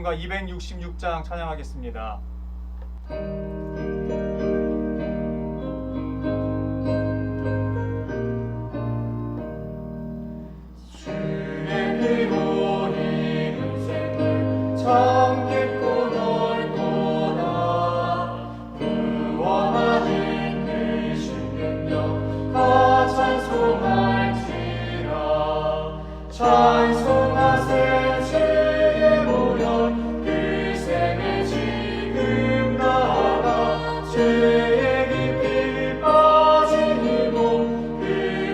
찬송가 266장 찬양하겠습니다. 참 깊고 넓도다. 구원하는 그 신능력 다 찬송할지라. 찬송하세 주의 보혈 그 샘에 지금 나아가. 죄의 깊이 빠진 이 몸 그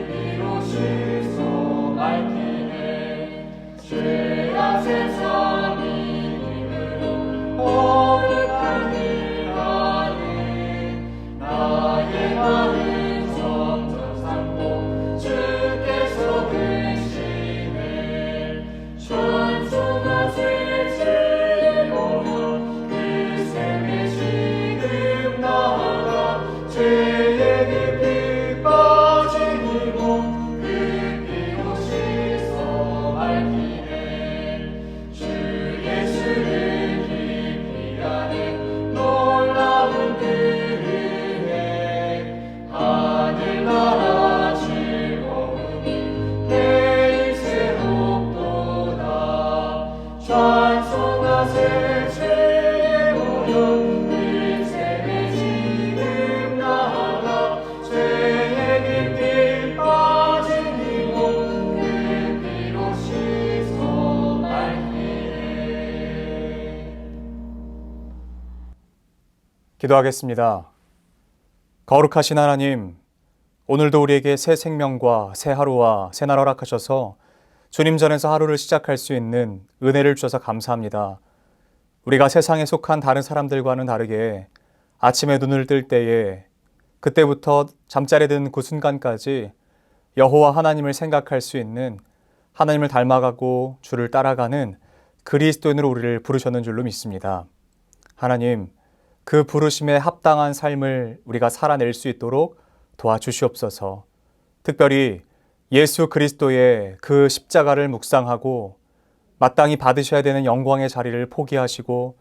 피로 씻어 맑히네. 죄악 세상이 거룩한 일 안에 나의 마음 점점 삼고 주께서 되시네. 찬송하세 주의 보혈 그 샘에 지금 나아가. 죄의 깊이 빠진 이 몸 그 피로 씻어 맑히네. 주 예수를 놀라운 그 은혜 하늘나라 즐거움이 매일 새롭도다. 찬송하세 주의 보혈 그 샘에 지금 나아가. 죄의 깊이 빠진 이 몸 그 피로 씻어 맑히네. 기도하겠습니다. 거룩하신 하나님, 오늘도 우리에게 새 생명과 새 하루와 새 날 허락하셔서 주님 전에서 하루를 시작할 수 있는 은혜를 주셔서 감사합니다. 우리가 세상에 속한 다른 사람들과는 다르게 아침에 눈을 뜰 때에 그때부터 잠자리에 드는 그 순간까지 여호와 하나님을 생각할 수 있는, 하나님을 닮아가고 주를 따라가는 그리스도인으로 우리를 부르셨는 줄로 믿습니다. 하나님, 그 부르심에 합당한 삶을 우리가 살아낼 수 있도록 도와주시옵소서. 특별히 예수 그리스도의 그 십자가를 묵상하고 마땅히 받으셔야 되는 영광의 자리를 포기하시고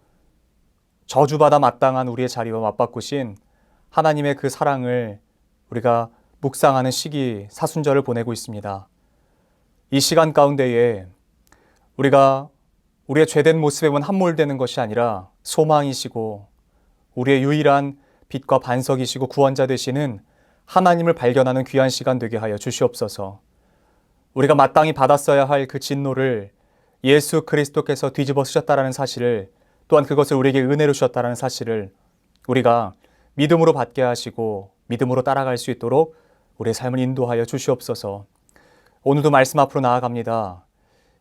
저주받아 마땅한 우리의 자리와 맞바꾸신 하나님의 그 사랑을 우리가 묵상하는 시기, 사순절을 보내고 있습니다. 이 시간 가운데에 우리가 우리의 죄된 모습에만 함몰되는 것이 아니라 소망이시고 우리의 유일한 빛과 반석이시고 구원자 되시는 하나님을 발견하는 귀한 시간 되게 하여 주시옵소서. 우리가 마땅히 받았어야 할 그 진노를 예수 그리스도께서 뒤집어 쓰셨다라는 사실을, 또한 그것을 우리에게 은혜로 주셨다라는 사실을 우리가 믿음으로 받게 하시고 믿음으로 따라갈 수 있도록 우리의 삶을 인도하여 주시옵소서. 오늘도 말씀 앞으로 나아갑니다.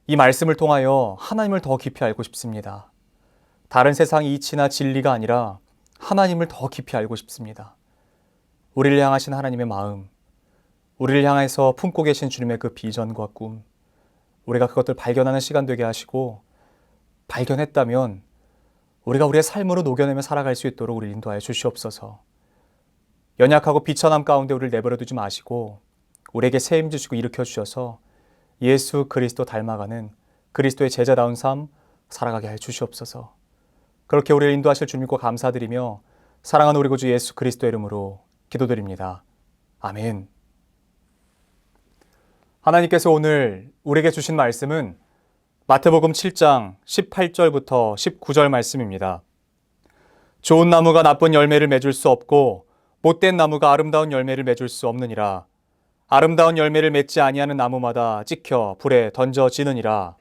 이 말씀을 통하여 하나님을 더 깊이 알고 싶습니다. 다른 세상의 이치나 진리가 아니라 하나님을 더 깊이 알고 싶습니다. 우리를 향하신 하나님의 마음, 우리를 향해서 품고 계신 주님의 그 비전과 꿈, 우리가 그것들 발견하는 시간 되게 하시고, 발견했다면 우리가 우리의 삶으로 녹여내며 살아갈 수 있도록 우리를 인도하여 주시옵소서. 연약하고 비천함 가운데 우리를 내버려 두지 마시고 우리에게 새 힘 주시고 일으켜 주셔서 예수 그리스도 닮아가는 그리스도의 제자다운 삶 살아가게 하여 주시옵소서. 그렇게 우리를 인도하실 주님과 감사드리며 사랑하는 우리 구주 예수 그리스도 이름으로 기도드립니다. 아멘. 하나님께서 오늘 우리에게 주신 말씀은 마태복음 7장 18절부터 19절 말씀입니다. 좋은 나무가 나쁜 열매를 맺을 수 없고 못된 나무가 아름다운 열매를 맺을 수 없느니라. 아름다운 열매를 맺지 아니하는 나무마다 찍혀 불에 던져지느니라.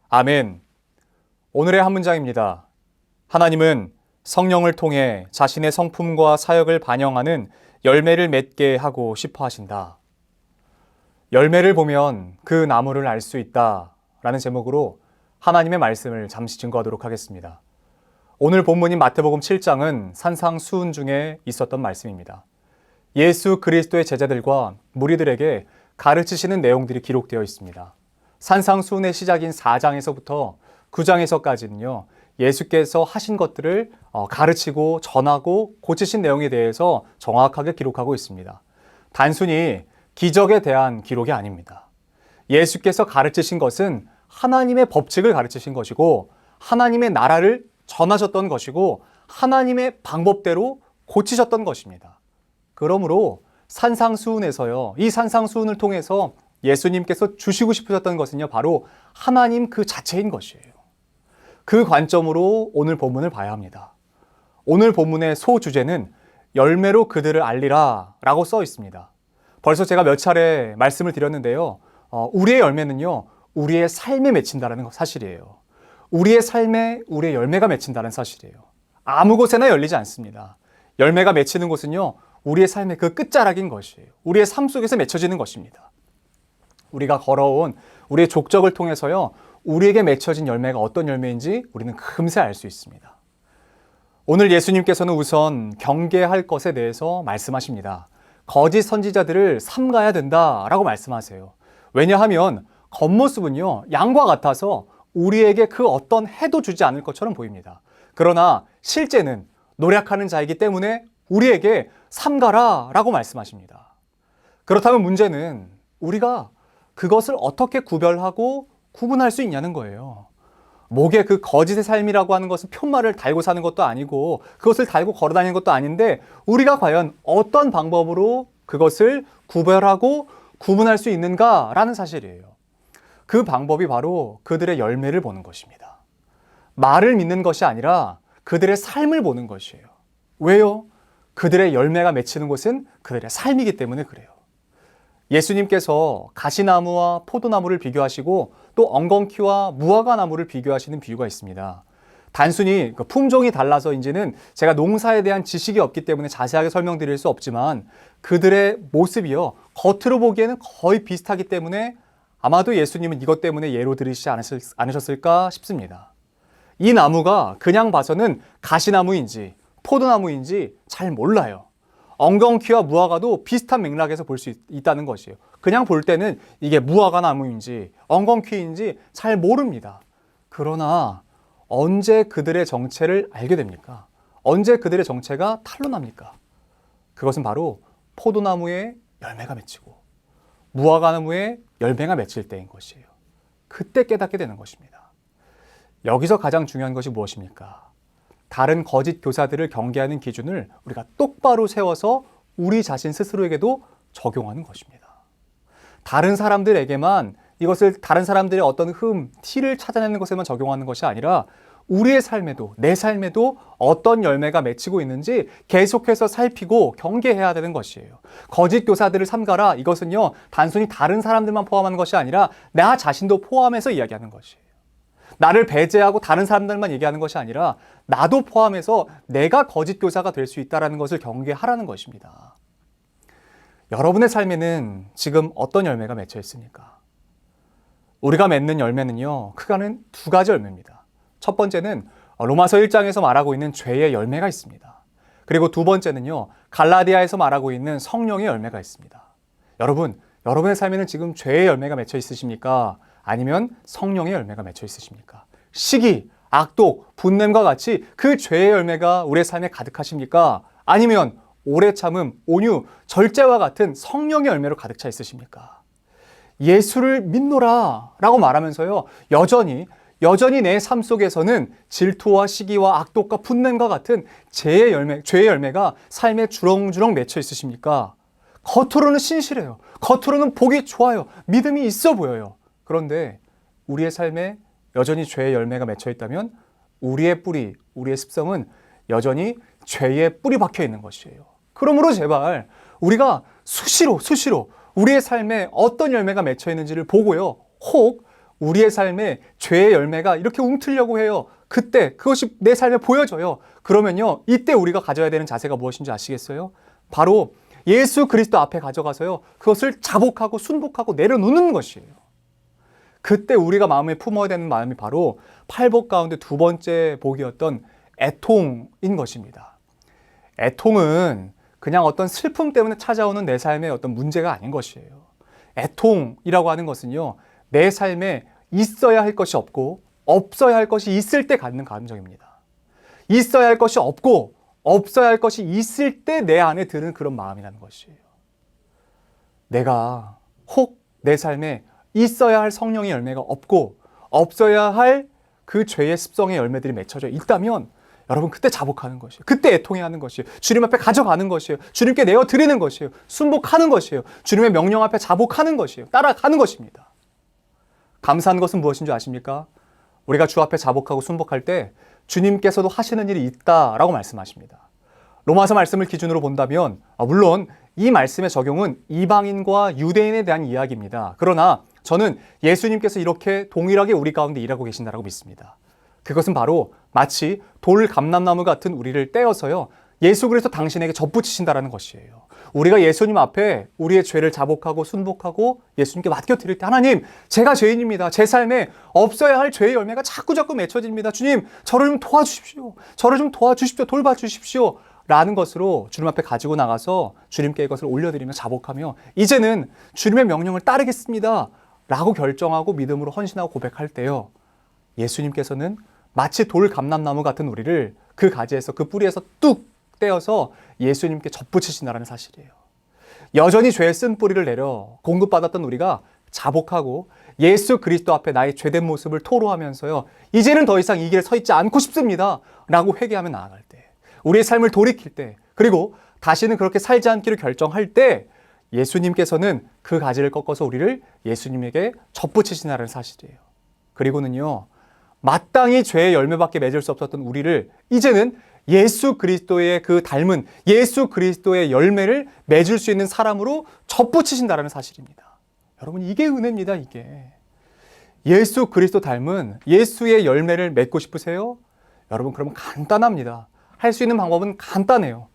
아멘. 오늘의 한 문장입니다. 하나님은 성령을 통해 자신의 성품과 사역을 반영하는 열매를 맺게 하고 싶어 하신다. 열매를 보면 그 나무를 알 수 있다라는 제목으로 하나님의 말씀을 잠시 증거하도록 하겠습니다. 오늘 본문인 마태복음 7장은 산상수훈 중에 있었던 말씀입니다. 예수 그리스도의 제자들과 무리들에게 가르치시는 내용들이 기록되어 있습니다. 산상수훈의 시작인 4장에서부터 9장에서까지는요, 예수께서 하신 것들을 가르치고 전하고 고치신 내용에 대해서 정확하게 기록하고 있습니다. 단순히 기적에 대한 기록이 아닙니다. 예수께서 가르치신 것은 하나님의 법칙을 가르치신 것이고 하나님의 나라를 전하셨던 것이고 하나님의 방법대로 고치셨던 것입니다. 그러므로 산상수훈에서요, 이 산상수훈을 통해서 예수님께서 주시고 싶으셨던 것은요, 바로 하나님 그 자체인 것이에요. 그 관점으로 오늘 본문을 봐야 합니다. 오늘 본문의 소주제는 열매로 그들을 알리라 라고 써 있습니다. 벌써 제가 몇 차례 말씀을 드렸는데요. 우리의 열매는요, 우리의 삶에 맺힌다는 사실이에요. 우리의 삶에 우리의 열매가 맺힌다는 사실이에요. 아무 곳에나 열리지 않습니다. 열매가 맺히는 곳은요, 우리의 삶의 그 끝자락인 것이에요. 우리의 삶 속에서 맺혀지는 것입니다. 우리가 걸어온 우리의 족적을 통해서요, 우리에게 맺혀진 열매가 어떤 열매인지 우리는 금세 알 수 있습니다. 오늘 예수님께서는 우선 경계할 것에 대해서 말씀하십니다. 거짓 선지자들을 삼가야 된다라고 말씀하세요. 왜냐하면 겉모습은요, 양과 같아서 우리에게 그 어떤 해도 주지 않을 것처럼 보입니다. 그러나 실제는 노력하는 자이기 때문에 우리에게 삼가라 라고 말씀하십니다. 그렇다면 문제는 우리가 그것을 어떻게 구별하고 구분할 수 있냐는 거예요. 목에 그 거짓의 삶이라고 하는 것은 편말을 달고 사는 것도 아니고 그것을 달고 걸어 다니는 것도 아닌데 우리가 과연 어떤 방법으로 그것을 구별하고 구분할 수 있는가라는 사실이에요. 그 방법이 바로 그들의 열매를 보는 것입니다. 말을 믿는 것이 아니라 그들의 삶을 보는 것이에요. 왜요? 그들의 열매가 맺히는 곳은 그들의 삶이기 때문에 그래요. 예수님께서 가시나무와 포도나무를 비교하시고 또 엉겅퀴와 무화과나무를 비교하시는 비유가 있습니다. 단순히 품종이 달라서인지는 제가 농사에 대한 지식이 없기 때문에 자세하게 설명드릴 수 없지만 그들의 모습이요, 겉으로 보기에는 거의 비슷하기 때문에 아마도 예수님은 이것 때문에 예로 들으시지 않으셨을까 싶습니다. 이 나무가 그냥 봐서는 가시나무인지 포도나무인지 잘 몰라요. 엉겅퀴와 무화과도 비슷한 맥락에서 볼 수 있다는 것이에요. 그냥 볼 때는 이게 무화과 나무인지 엉겅퀴인지 잘 모릅니다. 그러나 언제 그들의 정체를 알게 됩니까? 언제 그들의 정체가 탄로납니까? 그것은 바로 포도나무에 열매가 맺히고 무화과나무에 열매가 맺힐 때인 것이에요. 그때 깨닫게 되는 것입니다. 여기서 가장 중요한 것이 무엇입니까? 다른 거짓 교사들을 경계하는 기준을 우리가 똑바로 세워서 우리 자신 스스로에게도 적용하는 것입니다. 다른 사람들에게만 이것을 다른 사람들의 어떤 티를 찾아내는 것에만 적용하는 것이 아니라 우리의 삶에도, 내 삶에도 어떤 열매가 맺히고 있는지 계속해서 살피고 경계해야 되는 것이에요. 거짓 교사들을 삼가라, 이것은요, 단순히 다른 사람들만 포함하는 것이 아니라 나 자신도 포함해서 이야기하는 것이에요. 나를 배제하고 다른 사람들만 얘기하는 것이 아니라 나도 포함해서 내가 거짓 교사가 될 수 있다는 것을 경계하라는 것입니다. 여러분의 삶에는 지금 어떤 열매가 맺혀 있습니까? 우리가 맺는 열매는요, 크게는 두 가지 열매입니다. 첫 번째는 로마서 1장에서 말하고 있는 죄의 열매가 있습니다. 그리고 두 번째는요, 갈라디아에서 말하고 있는 성령의 열매가 있습니다. 여러분의 삶에는 지금 죄의 열매가 맺혀 있으십니까? 아니면 성령의 열매가 맺혀 있으십니까? 시기, 악독, 분냄과 같이 그 죄의 열매가 우리의 삶에 가득하십니까? 아니면 오래 참음, 온유, 절제와 같은 성령의 열매로 가득 차 있으십니까? 예수를 믿노라 라고 말하면서요, 여전히 내 삶 속에서는 질투와 시기와 악독과 분냄과 같은 죄의 열매가 삶에 주렁주렁 맺혀 있으십니까? 겉으로는 신실해요. 겉으로는 보기 좋아요. 믿음이 있어 보여요. 그런데 우리의 삶에 여전히 죄의 열매가 맺혀 있다면 우리의 뿌리, 우리의 습성은 여전히 죄의 뿌리 박혀 있는 것이에요. 그러므로 제발 우리가 수시로 우리의 삶에 어떤 열매가 맺혀 있는지를 보고요. 혹 우리의 삶에 죄의 열매가 이렇게 움트려고 해요. 그때 그것이 내 삶에 보여져요. 그러면요, 이때 우리가 가져야 되는 자세가 무엇인지 아시겠어요? 바로 예수 그리스도 앞에 가져가서요, 그것을 자복하고 순복하고 내려놓는 것이에요. 그때 우리가 마음에 품어야 되는 마음이 바로 팔복 가운데 두 번째 복이었던 애통인 것입니다. 애통은 그냥 어떤 슬픔 때문에 찾아오는 내 삶의 어떤 문제가 아닌 것이에요. 애통이라고 하는 것은요, 내 삶에 있어야 할 것이 없고 없어야 할 것이 있을 때 갖는 감정입니다. 있어야 할 것이 없고 없어야 할 것이 있을 때 내 안에 드는 그런 마음이라는 것이에요. 내가 혹 내 삶에 있어야 할 성령의 열매가 없고 없어야 할 그 죄의 습성의 열매들이 맺혀져 있다면 여러분 그때 자복하는 것이에요. 그때 애통해하는 것이에요. 주님 앞에 가져가는 것이에요. 주님께 내어드리는 것이에요. 순복하는 것이에요. 주님의 명령 앞에 자복하는 것이에요. 따라가는 것입니다. 감사한 것은 무엇인 줄 아십니까? 우리가 주 앞에 자복하고 순복할 때 주님께서도 하시는 일이 있다라고 말씀하십니다. 로마서 말씀을 기준으로 본다면 물론 이 말씀의 적용은 이방인과 유대인에 대한 이야기입니다. 그러나 저는 예수님께서 이렇게 동일하게 우리 가운데 일하고 계신다고 믿습니다. 그것은 바로 마치 돌 감람나무 같은 우리를 떼어서요, 예수 그리스도 당신에게 접붙이신다라는 것이에요. 우리가 예수님 앞에 우리의 죄를 자복하고 순복하고 예수님께 맡겨드릴 때, 하나님, 제가 죄인입니다. 제 삶에 없어야 할 죄의 열매가 자꾸 맺혀집니다. 주님, 저를 좀 도와주십시오. 저를 좀 도와주십시오. 돌봐주십시오. 라는 것으로 주님 앞에 가지고 나가서 주님께 이것을 올려드리며 자복하며 이제는 주님의 명령을 따르겠습니다. 라고 결정하고 믿음으로 헌신하고 고백할 때요, 예수님께서는 마치 돌 감람나무 같은 우리를 그 가지에서, 그 뿌리에서 뚝 떼어서 예수님께 접붙이신다는 사실이에요. 여전히 죄의 쓴 뿌리를 내려 공급받았던 우리가 자복하고 예수 그리스도 앞에 나의 죄된 모습을 토로하면서요, 이제는 더 이상 이 길에 서 있지 않고 싶습니다 라고 회개하며 나아갈 때, 우리의 삶을 돌이킬 때, 그리고 다시는 그렇게 살지 않기를 결정할 때 예수님께서는 그 가지를 꺾어서 우리를 예수님에게 접붙이신다는 사실이에요. 그리고는요, 마땅히 죄의 열매밖에 맺을 수 없었던 우리를 이제는 예수 그리스도의 그 닮은 예수 그리스도의 열매를 맺을 수 있는 사람으로 접붙이신다는 사실입니다. 여러분, 이게 은혜입니다. 이게 예수 그리스도 닮은 예수의 열매를 맺고 싶으세요? 여러분, 그러면 간단합니다. 할 수 있는 방법은 간단해요.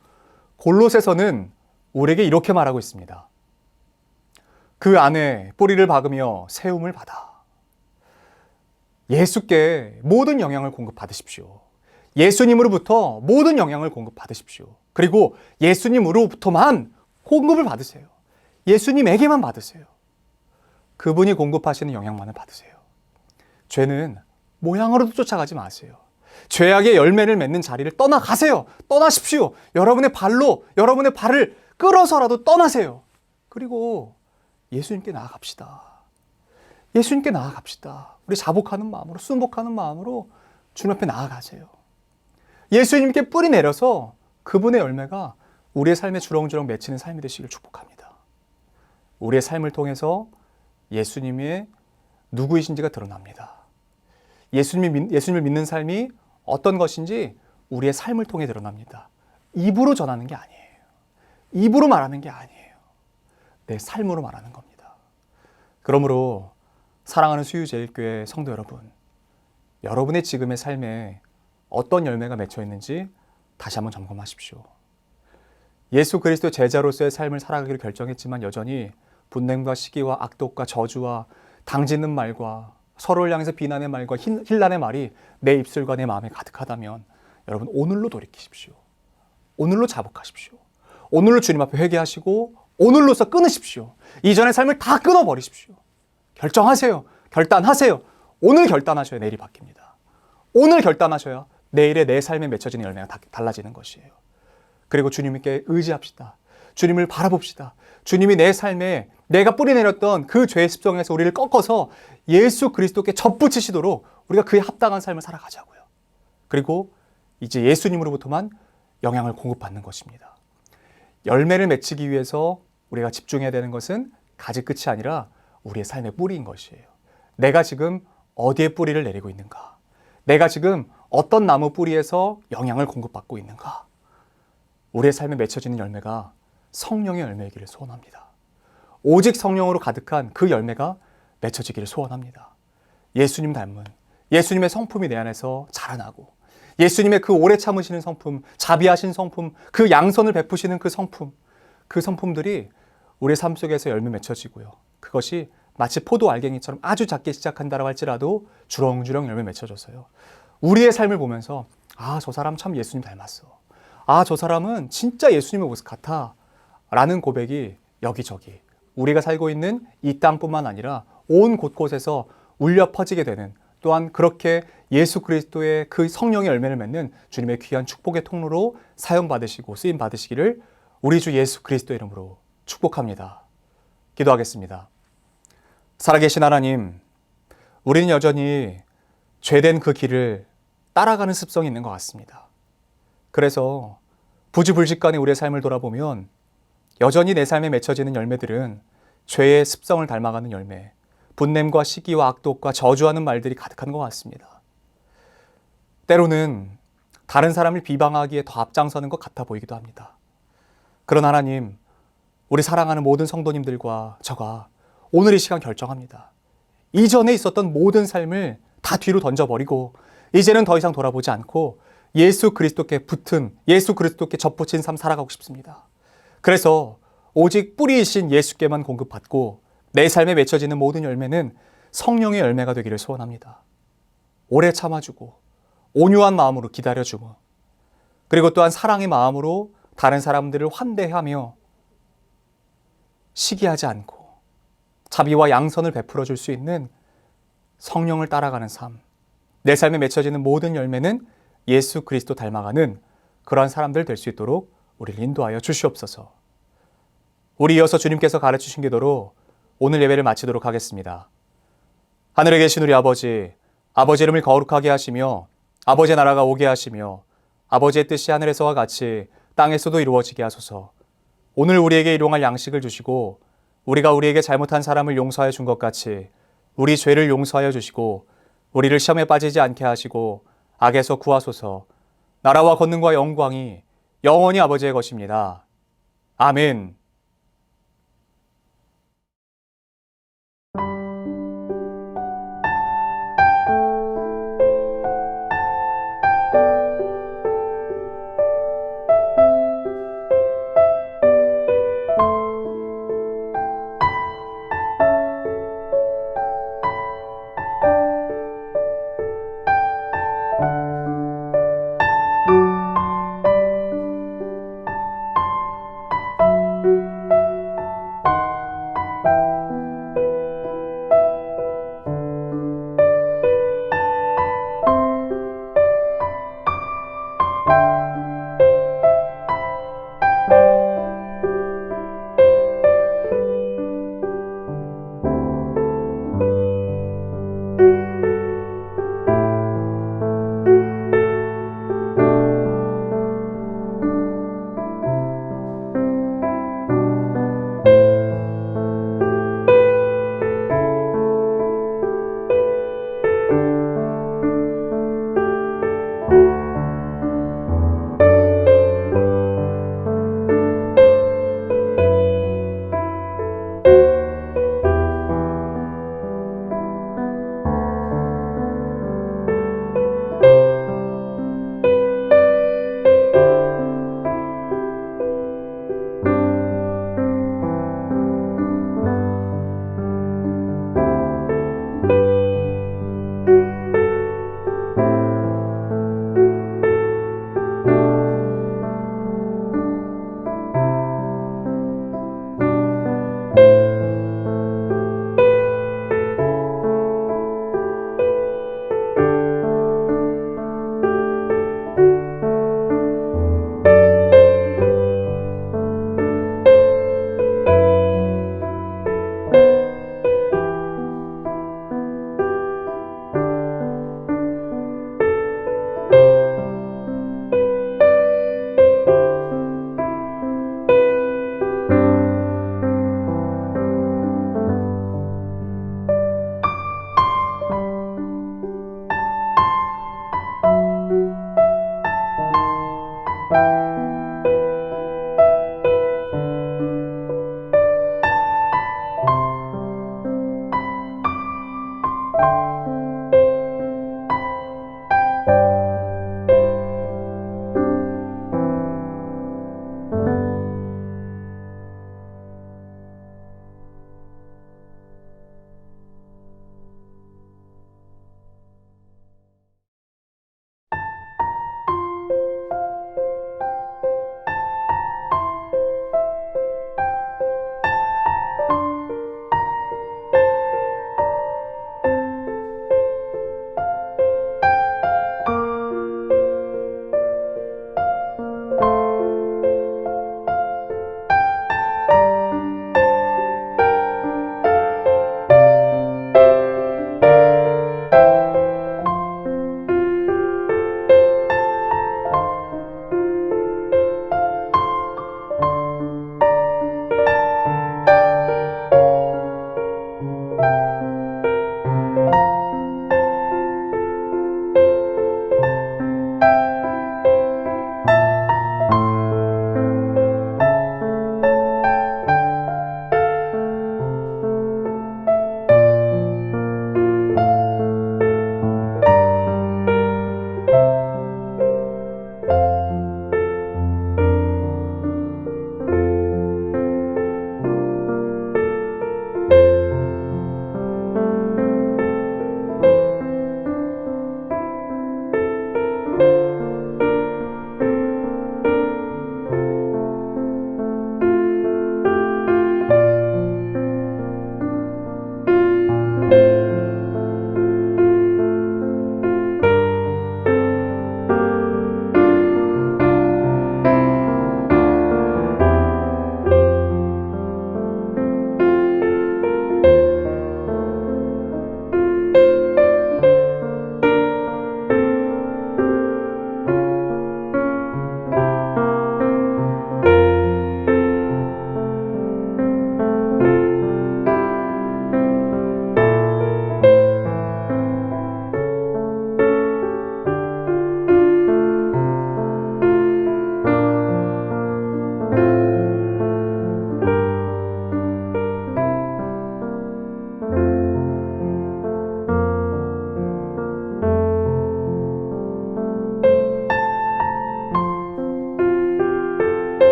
골로새서는 우리에게 이렇게 말하고 있습니다. 그 안에 뿌리를 박으며 세움을 받아 예수께 모든 영향을 공급받으십시오. 예수님으로부터 모든 영향을 공급받으십시오. 그리고 예수님으로부터만 공급을 받으세요. 예수님에게만 받으세요. 그분이 공급하시는 영향만을 받으세요. 죄는 모양으로도 쫓아가지 마세요. 죄악의 열매를 맺는 자리를 떠나가세요. 떠나십시오. 여러분의 발로 여러분의 발을 끌어서라도 떠나세요. 그리고 예수님께 나아갑시다. 예수님께 나아갑시다. 우리 자복하는 마음으로, 순복하는 마음으로 주님 앞에 나아가세요. 예수님께 뿌리 내려서 그분의 열매가 우리의 삶에 주렁주렁 맺히는 삶이 되시길 축복합니다. 우리의 삶을 통해서 예수님의 누구이신지가 드러납니다. 예수님을 믿는 삶이 어떤 것인지 우리의 삶을 통해 드러납니다. 입으로 전하는 게 아니에요. 입으로 말하는 게 아니에요. 내 삶으로 말하는 겁니다. 그러므로 사랑하는 수유제일교회 성도 여러분, 여러분의 지금의 삶에 어떤 열매가 맺혀 있는지 다시 한번 점검하십시오. 예수 그리스도 제자로서의 삶을 살아가기를 결정했지만 여전히 분냄과 시기와 악독과 저주와 당짓는 말과 서로를 향해서 비난의 말과 힐난의 말이 내 입술과 내 마음에 가득하다면 여러분, 오늘로 돌이키십시오. 오늘로 자복하십시오. 오늘로 주님 앞에 회개하시고 오늘로서 끊으십시오. 이전의 삶을 다 끊어버리십시오. 결정하세요. 결단하세요. 오늘 결단하셔야 내일이 바뀝니다. 오늘 결단하셔야 내일의 내 삶에 맺혀지는 열매가 달라지는 것이에요. 그리고 주님께 의지합시다. 주님을 바라봅시다. 주님이 내 삶에 내가 뿌리내렸던 그 죄의 습성에서 우리를 꺾어서 예수 그리스도께 접붙이시도록 우리가 그에 합당한 삶을 살아가자고요. 그리고 이제 예수님으로부터만 영향을 공급받는 것입니다. 열매를 맺히기 위해서 우리가 집중해야 되는 것은 가지 끝이 아니라 우리의 삶의 뿌리인 것이에요. 내가 지금 어디에 뿌리를 내리고 있는가? 내가 지금 어떤 나무 뿌리에서 영향을 공급받고 있는가? 우리의 삶에 맺혀지는 열매가 성령의 열매이기를 소원합니다. 오직 성령으로 가득한 그 열매가 맺혀지기를 소원합니다. 예수님 닮은 예수님의 성품이 내 안에서 자라나고 예수님의 그 오래 참으시는 성품, 자비하신 성품, 그 양선을 베푸시는 그 성품들이 우리의 삶 속에서 열매 맺혀지고요. 그것이 마치 포도 알갱이처럼 아주 작게 시작한다고 할지라도 주렁주렁 열매 맺혀져서요. 우리의 삶을 보면서 저 사람 참 예수님 닮았어. 저 사람은 진짜 예수님의 모습 같아. 라는 고백이 여기저기 우리가 살고 있는 이 땅뿐만 아니라 온 곳곳에서 울려 퍼지게 되는, 또한 그렇게 예수 그리스도의 그 성령의 열매를 맺는 주님의 귀한 축복의 통로로 사용받으시고 쓰임 받으시기를 우리 주 예수 그리스도 이름으로 축복합니다. 기도하겠습니다. 살아계신 하나님, 우리는 여전히 죄된 그 길을 따라가는 습성이 있는 것 같습니다. 그래서 부지불식간에 우리의 삶을 돌아보면 여전히 내 삶에 맺혀지는 열매들은 죄의 습성을 닮아가는 열매, 분냄과 시기와 악독과 저주하는 말들이 가득한 것 같습니다. 때로는 다른 사람을 비방하기에 더 앞장서는 것 같아 보이기도 합니다. 그런 하나님, 우리 사랑하는 모든 성도님들과 저가 오늘 이 시간 결정합니다. 이전에 있었던 모든 삶을 다 뒤로 던져버리고 이제는 더 이상 돌아보지 않고 예수 그리스도께 붙은, 예수 그리스도께 접붙인 삶 살아가고 싶습니다. 그래서 오직 뿌리이신 예수께만 공급받고 내 삶에 맺혀지는 모든 열매는 성령의 열매가 되기를 소원합니다. 오래 참아주고 온유한 마음으로 기다려주고 그리고 또한 사랑의 마음으로 다른 사람들을 환대하며 시기하지 않고 자비와 양선을 베풀어 줄 수 있는 성령을 따라가는 삶, 내 삶에 맺혀지는 모든 열매는 예수 그리스도 닮아가는 그러한 사람들 될 수 있도록 우리를 인도하여 주시옵소서. 우리 이어서 주님께서 가르치신 기도로 오늘 예배를 마치도록 하겠습니다. 하늘에 계신 우리 아버지, 아버지 이름을 거룩하게 하시며 아버지의 나라가 오게 하시며 아버지의 뜻이 하늘에서와 같이 땅에서도 이루어지게 하소서. 오늘 우리에게 일용할 양식을 주시고 우리가 우리에게 잘못한 사람을 용서하여 준 것 같이 우리 죄를 용서하여 주시고 우리를 시험에 빠지지 않게 하시고 악에서 구하소서. 나라와 권능과 영광이 영원히 아버지의 것입니다. 아멘.